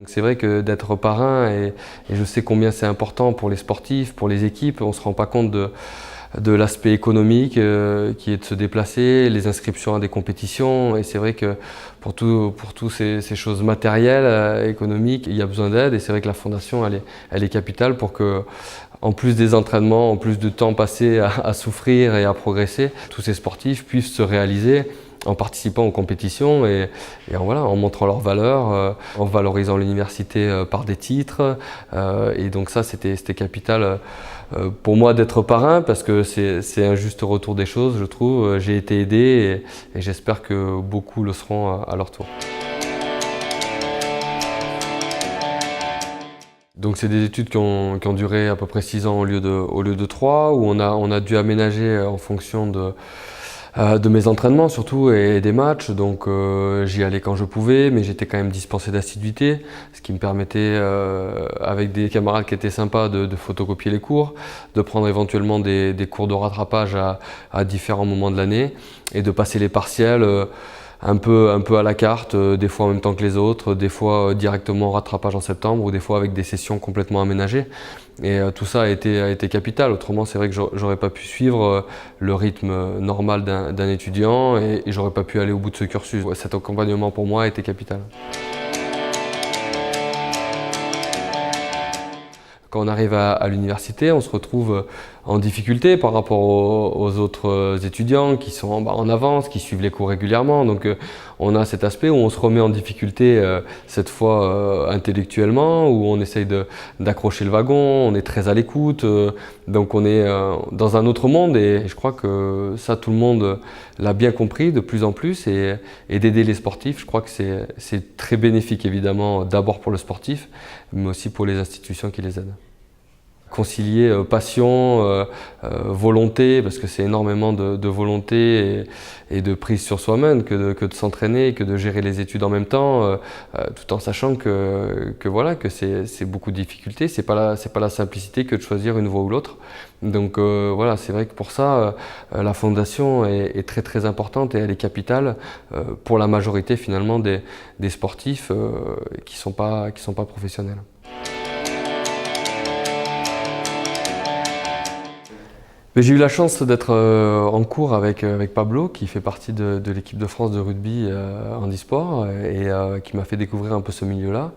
C'est vrai que d'être parrain, et je sais combien c'est important pour les sportifs, pour les équipes, on ne se rend pas compte de l'aspect économique qui est de se déplacer, les inscriptions à des compétitions. Et c'est vrai que pour toutes ces choses matérielles, économiques, il y a besoin d'aide. Et c'est vrai que la fondation, elle est capitale pour que, en plus des entraînements, en plus de temps passé à souffrir et à progresser, tous ces sportifs puissent se réaliser en participant aux compétitions et en montrant leurs valeurs, en valorisant l'université par des titres. Et donc ça, c'était capital pour moi d'être parrain, parce que c'est un juste retour des choses, je trouve. J'ai été aidé et j'espère que beaucoup le seront à leur tour. Donc c'est des études qui ont duré à peu près 6 ans au lieu de 3, où on a dû aménager en fonction de mes entraînements surtout et des matchs. Donc j'y allais quand je pouvais, mais j'étais quand même dispensé d'assiduité, ce qui me permettait, avec des camarades qui étaient sympas, de photocopier les cours, de prendre éventuellement des cours de rattrapage à différents moments de l'année et de passer les partiels un peu à la carte, des fois en même temps que les autres, des fois directement en rattrapage en septembre, ou des fois avec des sessions complètement aménagées. Et tout ça a été capital. Autrement, c'est vrai que j'aurais pas pu suivre le rythme normal d'un étudiant, et j'aurais pas pu aller au bout de ce cursus. Ouais, cet accompagnement pour moi a été capital. Quand on arrive à l'université, on se retrouve en difficulté par rapport aux autres étudiants qui sont en avance, qui suivent les cours régulièrement. Donc on a cet aspect où on se remet en difficulté, cette fois intellectuellement, où on essaye d'accrocher le wagon, on est très à l'écoute. Donc on est dans un autre monde, et je crois que ça, tout le monde l'a bien compris de plus en plus. Et d'aider les sportifs, je crois que c'est très bénéfique, évidemment, d'abord pour le sportif, mais aussi pour les institutions qui les aident. Concilier passion, volonté, parce que c'est énormément de volonté et de prise sur soi-même que de s'entraîner, que de gérer les études en même temps, tout en sachant que c'est beaucoup de difficultés. C'est pas la simplicité que de choisir une voie ou l'autre. Donc voilà, c'est vrai que pour ça, la fondation est très très importante, et elle est capitale pour la majorité finalement des sportifs qui sont pas professionnels. J'ai eu la chance d'être en cours avec Pablo, qui fait partie de l'équipe de France de rugby handisport, et qui m'a fait découvrir un peu ce milieu-là,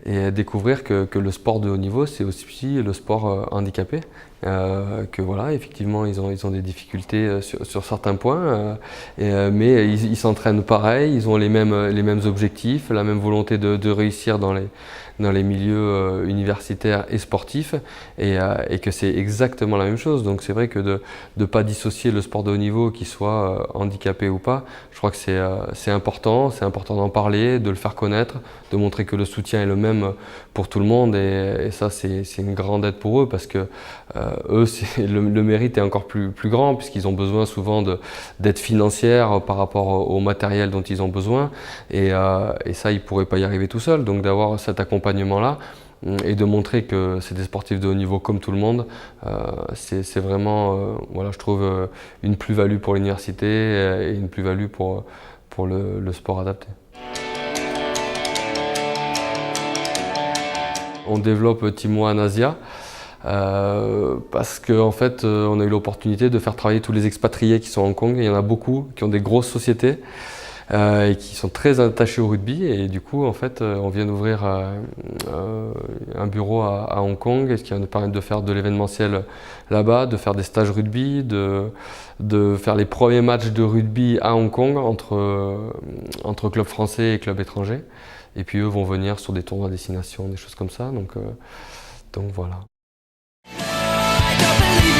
et découvrir que le sport de haut niveau, c'est aussi le sport handicapé. Que voilà, effectivement, ils ont des difficultés sur certains points, mais ils s'entraînent pareil, ils ont les mêmes objectifs, la même volonté de réussir dans les milieux universitaires et sportifs, et que c'est exactement la même chose. Donc c'est vrai que de ne pas dissocier le sport de haut niveau, qu'il soit handicapé ou pas, je crois que c'est important d'en parler, de le faire connaître, de montrer que le soutien est le même pour tout le monde, et ça c'est une grande aide pour eux, parce que eux, le mérite est encore plus grand, puisqu'ils ont besoin souvent d'aide financière par rapport au matériel dont ils ont besoin, et ça, ils ne pourraient pas y arriver tout seuls. Donc d'avoir cet accompagnement-là et de montrer que c'est des sportifs de haut niveau comme tout le monde, c'est vraiment, voilà, je trouve, une plus-value pour l'université et une plus-value pour le sport adapté. On développe Team One Asia. Parce qu'en fait, on a eu l'opportunité de faire travailler tous les expatriés qui sont à Hong Kong. Il y en a beaucoup qui ont des grosses sociétés et qui sont très attachés au rugby. Et du coup, en fait, on vient d'ouvrir un bureau à Hong Kong, ce qui va nous permettre de faire de l'événementiel là-bas, de faire des stages rugby, de faire les premiers matchs de rugby à Hong Kong entre clubs français et clubs étrangers. Et puis eux vont venir sur des tournois à destination, des choses comme ça. Donc voilà. I don't believe